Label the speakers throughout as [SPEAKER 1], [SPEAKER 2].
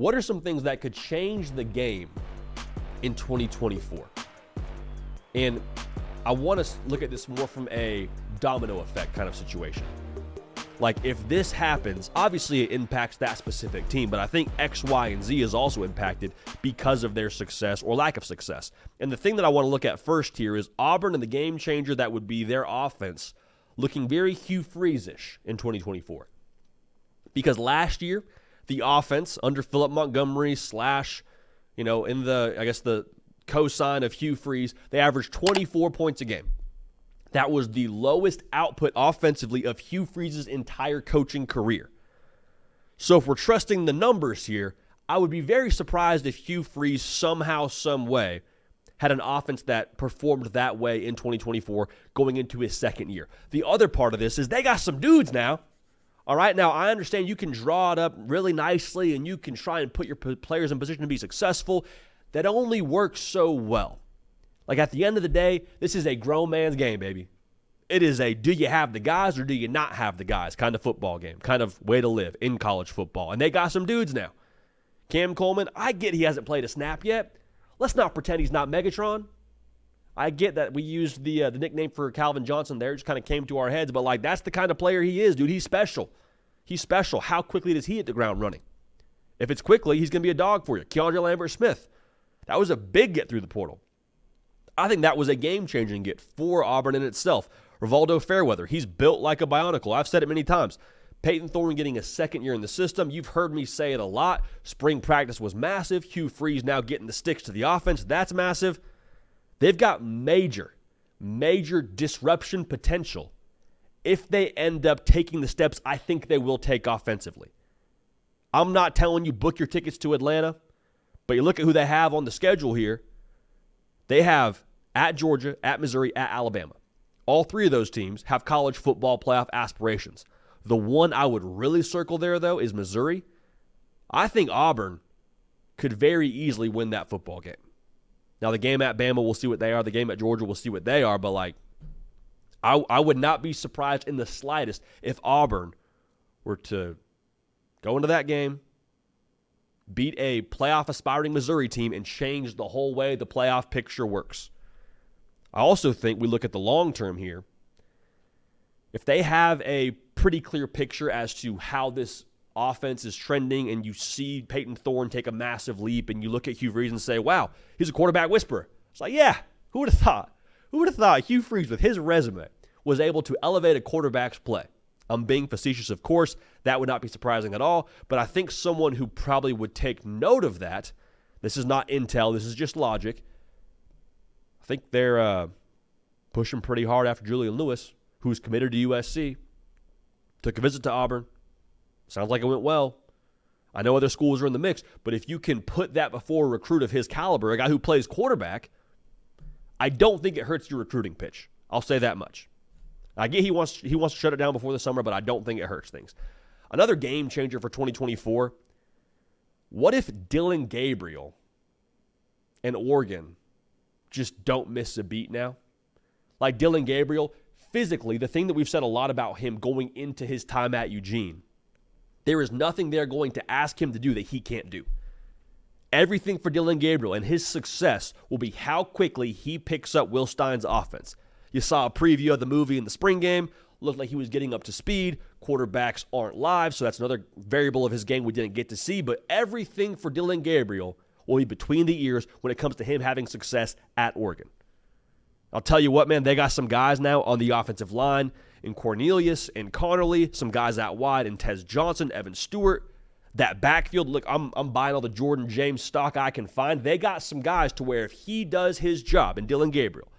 [SPEAKER 1] What are some things that could change the game in 2024? And I want to look at this more from a domino effect kind of situation. Like, if this happens, obviously it impacts that specific team, but I think X, Y, and Z is also impacted because of their success or lack of success. And the thing that I want to look at first here is Auburn and the game changer that would be their offense looking very Hugh Freeze-ish in 2024. Because last year, the offense under Philip Montgomery / in the cosign of Hugh Freeze, they averaged 24 points a game. That was the lowest output offensively of Hugh Freeze's entire coaching career. So if we're trusting the numbers here, I would be very surprised if Hugh Freeze somehow, some way, had an offense that performed that way in 2024 going into his second year. The other part of this is they got some dudes now. All right, now I understand you can draw it up really nicely and you can try and put your players in position to be successful. That only works so well. Like, at the end of the day, this is a grown man's game, baby. It is a do you have the guys or do you not have the guys kind of football game, kind of way to live in college football. And they got some dudes now. Cam Coleman, I get he hasn't played a snap yet. Let's not pretend he's not Megatron. I get that we used the nickname for Calvin Johnson there. It just kind of came to our heads. But, like, that's the kind of player he is, dude. He's special. He's special. How quickly does he hit the ground running? If it's quickly, he's going to be a dog for you. Keandre Lambert-Smith. That was a big get through the portal. I think that was a game-changing get for Auburn in itself. Rivaldo Fairweather, he's built like a bionicle. I've said it many times. Peyton Thorne getting a second year in the system. You've heard me say it a lot. Spring practice was massive. Hugh Freeze now getting the sticks to the offense. That's massive. They've got major disruption potential if they end up taking the steps I think they will take offensively. I'm not telling you book your tickets to Atlanta, but you look at who they have on the schedule here. They have at Georgia, at Missouri, at Alabama. All three of those teams have college football playoff aspirations. The one I would really circle there, though, is Missouri. I think Auburn could very easily win that football game. Now, the game at Bama, we'll see what they are. The game at Georgia, we'll see what they are. But, like, I would not be surprised in the slightest if Auburn were to go into that game, beat a playoff-aspiring Missouri team, and change the whole way the playoff picture works. I also think we look at the long term here. If they have a pretty clear picture as to how this offense is trending and you see Peyton Thorne take a massive leap and you look at Hugh Freeze and say, wow, he's a quarterback whisperer. It's like, yeah, who would have thought? Who would have thought Hugh Freeze, with his resume, was able to elevate a quarterback's play? I'm being facetious, of course. That would not be surprising at all. But I think someone who probably would take note of that, this is not intel, this is just logic. I think they're pushing pretty hard after Julian Lewis, who's committed to USC. Took a visit to Auburn. Sounds like it went well. I know other schools are in the mix, but if you can put that before a recruit of his caliber, a guy who plays quarterback, I don't think it hurts your recruiting pitch. I'll say that much. I get he wants to shut it down before the summer, but I don't think it hurts things. Another game changer for 2024, what if Dillon Gabriel and Oregon just don't miss a beat now? Like Dillon Gabriel, physically, the thing that we've said a lot about him going into his time at Eugene, there is nothing they're going to ask him to do that he can't do. Everything for Dillon Gabriel and his success will be how quickly he picks up Will Stein's offense. You saw a preview of the movie in the spring game. Looked like he was getting up to speed. Quarterbacks aren't live, so that's another variable of his game we didn't get to see. But everything for Dillon Gabriel will be between the ears when it comes to him having success at Oregon. I'll tell you what, man, they got some guys now on the offensive line in Cornelius and Connerly, some guys out wide in Tez Johnson, Evan Stewart. That backfield, look, I'm buying all the Jordan James stock I can find. They got some guys to where if he does his job, and Dillon Gabriel,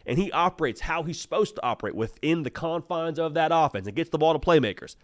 [SPEAKER 1] and he operates how he's supposed to operate within the confines of that offense and gets the ball to playmakers,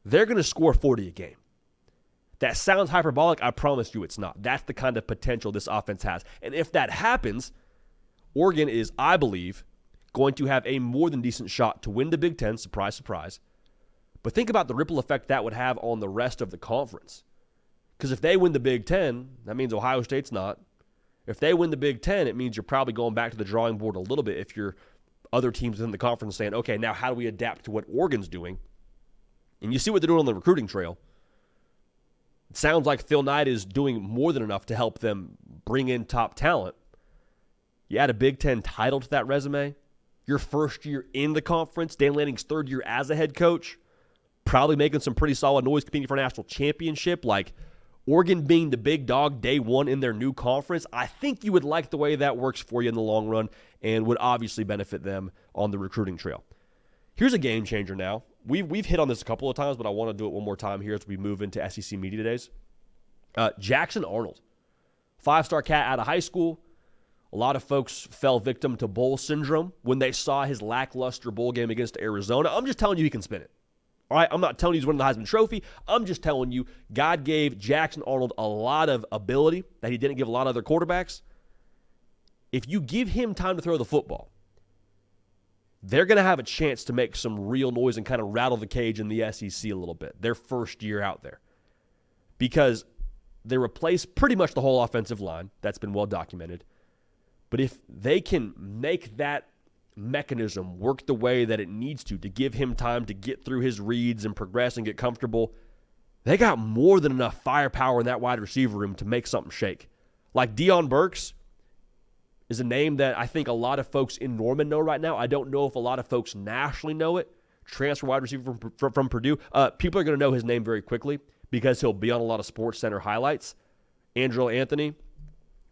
[SPEAKER 1] they're going to score 40 a game. That sounds hyperbolic. I promise you it's not. That's the kind of potential this offense has. And if that happens, Oregon is, I believe, going to have a more than decent shot to win the Big Ten. Surprise, surprise. But think about the ripple effect that would have on the rest of the conference. Because if they win the Big Ten, that means Ohio State's not. If they win the Big Ten, it means you're probably going back to the drawing board a little bit if you're other teams within the conference saying, okay, now how do we adapt to what Oregon's doing? And you see what they're doing on the recruiting trail. It sounds like Phil Knight is doing more than enough to help them bring in top talent. You add a Big Ten title to that resume. Your first year in the conference. Dan Lanning's third year as a head coach. Probably making some pretty solid noise competing for a national championship. Like Oregon being the big dog day one in their new conference. I think you would like the way that works for you in the long run and would obviously benefit them on the recruiting trail. Here's a game changer now. We've hit on this a couple of times, but I want to do it one more time here as we move into SEC Media Days. Jackson Arnold, 5-star cat out of high school. A lot of folks fell victim to bowl syndrome when they saw his lackluster bowl game against Arizona. I'm just telling you he can spin it. All right, I'm not telling you he's winning the Heisman Trophy. I'm just telling you God gave Jackson Arnold a lot of ability that he didn't give a lot of other quarterbacks. If you give him time to throw the football, they're going to have a chance to make some real noise and kind of rattle the cage in the SEC a little bit, their first year out there. Because they replace pretty much the whole offensive line. That's been well documented. But if they can make that mechanism work the way that it needs to give him time to get through his reads and progress and get comfortable, they got more than enough firepower in that wide receiver room to make something shake. Like Deion Burks is a name that I think a lot of folks in Norman know right now. I don't know if a lot of folks nationally know it. Transfer wide receiver from Purdue. People are going to know his name very quickly because he'll be on a lot of Sports Center highlights. Angelo Anthony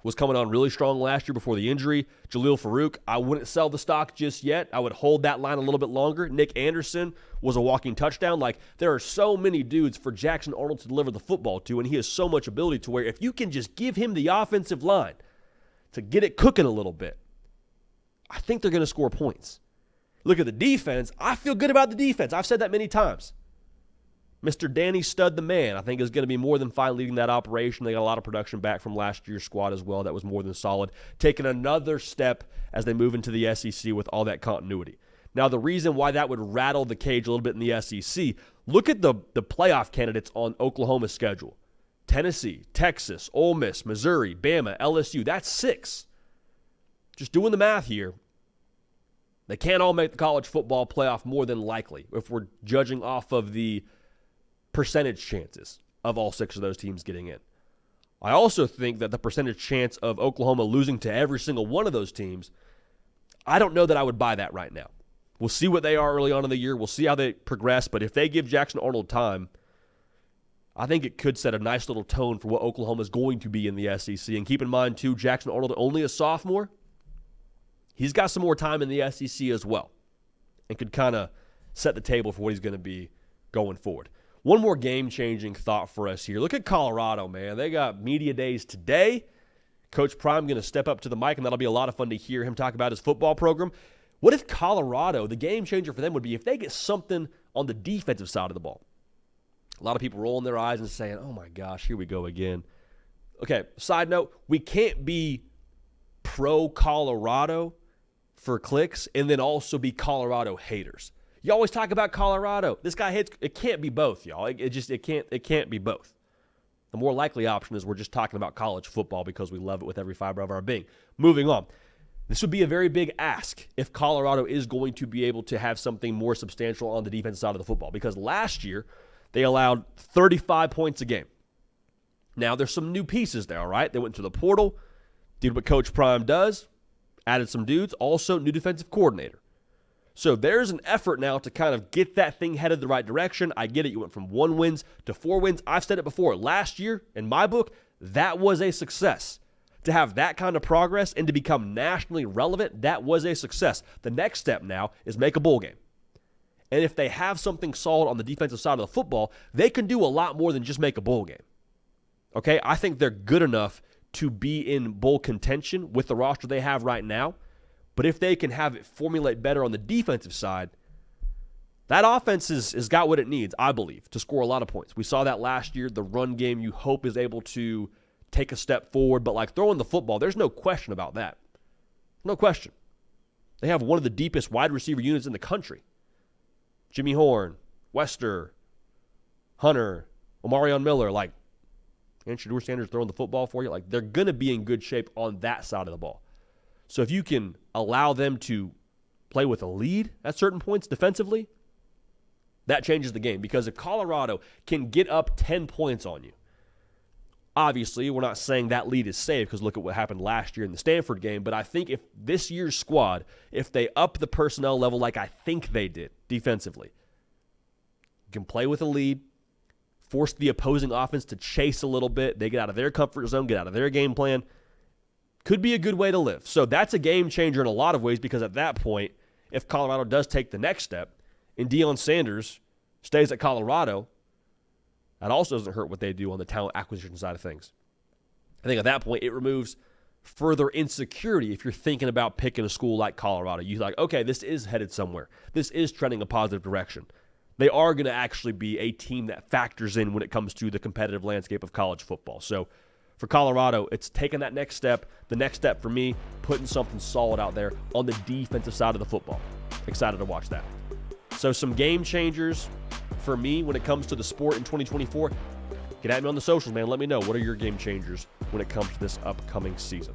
[SPEAKER 1] was coming on really strong last year before the injury. Jaleel Farouk, I wouldn't sell the stock just yet. I would hold that line a little bit longer. Nick Anderson was a walking touchdown. Like, there are so many dudes for Jackson Arnold to deliver the football to, and he has so much ability to where if you can just give him the offensive line to get it cooking a little bit, I think they're going to score points. Look at the defense. I feel good about the defense. I've said that many times. Mr. Danny Stud, the man, I think is going to be more than fine leading that operation. They got a lot of production back from last year's squad as well. That was more than solid. Taking another step as they move into the SEC with all that continuity. Now, the reason why that would rattle the cage a little bit in the SEC, look at the playoff candidates on Oklahoma's schedule. Tennessee, Texas, Ole Miss, Missouri, Bama, LSU. That's 6. Just doing the math here. They can't all make the college football playoff more than likely if we're judging off of the percentage chances of all 6 of those teams getting in. I also think that the percentage chance of Oklahoma losing to every single one of those teams, I don't know that I would buy that right now. We'll see what they are early on in the year. We'll see how they progress. But if they give Jackson Arnold time, I think it could set a nice little tone for what Oklahoma is going to be in the SEC. And keep in mind, too, Jackson Arnold, only a sophomore. He's got some more time in the SEC as well and could kind of set the table for what he's going to be going forward. One more game-changing thought for us here. Look at Colorado, man. They got media days today. Coach Prime going to step up to the mic, and that'll be a lot of fun to hear him talk about his football program. What if Colorado, the game changer for them would be if they get something on the defensive side of the ball? A lot of people rolling their eyes and saying, oh my gosh, here we go again. Okay, side note, we can't be pro-Colorado for clicks and then also be Colorado haters. You always talk about Colorado. This guy hates. It can't be both, y'all. It can't be both. The more likely option is we're just talking about college football because we love it with every fiber of our being. Moving on. This would be a very big ask if Colorado is going to be able to have something more substantial on the defensive side of the football because last year they allowed 35 points a game. Now, there's some new pieces there, all right? They went to the portal, did what Coach Prime does, added some dudes, also new defensive coordinator. So there's an effort now to kind of get that thing headed the right direction. I get it. You went from 1 wins to 4 wins. I've said it before. Last year, in my book, that was a success. To have that kind of progress and to become nationally relevant, that was a success. The next step now is make a bowl game. And if they have something solid on the defensive side of the football, they can do a lot more than just make a bowl game. Okay? I think they're good enough to be in bowl contention with the roster they have right now. But if they can have it formulate better on the defensive side, that offense has got what it needs, I believe, to score a lot of points. We saw that last year. The run game, you hope, is able to take a step forward. But like throwing the football, there's no question about that. No question. They have one of the deepest wide receiver units in the country. Jimmy Horn, Wester, Hunter, Omarion Miller, like, and Shedeur Sanders throwing the football for you. Like, they're going to be in good shape on that side of the ball. So if you can allow them to play with a lead at certain points defensively, that changes the game. Because if Colorado can get up 10 points on you, Obviously, we're not saying that lead is safe because look at what happened last year in the Stanford game. But I think if this year's squad, if they up the personnel level like I think they did defensively, you can play with a lead, force the opposing offense to chase a little bit. They get out of their comfort zone, get out of their game plan. Could be a good way to live. So that's a game changer in a lot of ways because at that point, if Colorado does take the next step and Deion Sanders stays at Colorado, that also doesn't hurt what they do on the talent acquisition side of things. I think at that point, it removes further insecurity if you're thinking about picking a school like Colorado. You're like, okay, this is headed somewhere. This is trending a positive direction. They are going to actually be a team that factors in when it comes to the competitive landscape of college football. So for Colorado, it's taking that next step. The next step for me, putting something solid out there on the defensive side of the football. Excited to watch that. So some game changers for me when it comes to the sport in 2024. Get at me on the socials, man. Let me know. What are your game changers when it comes to this upcoming season?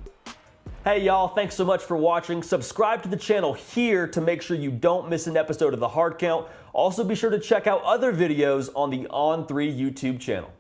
[SPEAKER 1] Hey, y'all. Thanks so much for watching. Subscribe to the channel here to make sure you don't miss an episode of The Hard Count. Also, be sure to check out other videos on the On3 YouTube channel.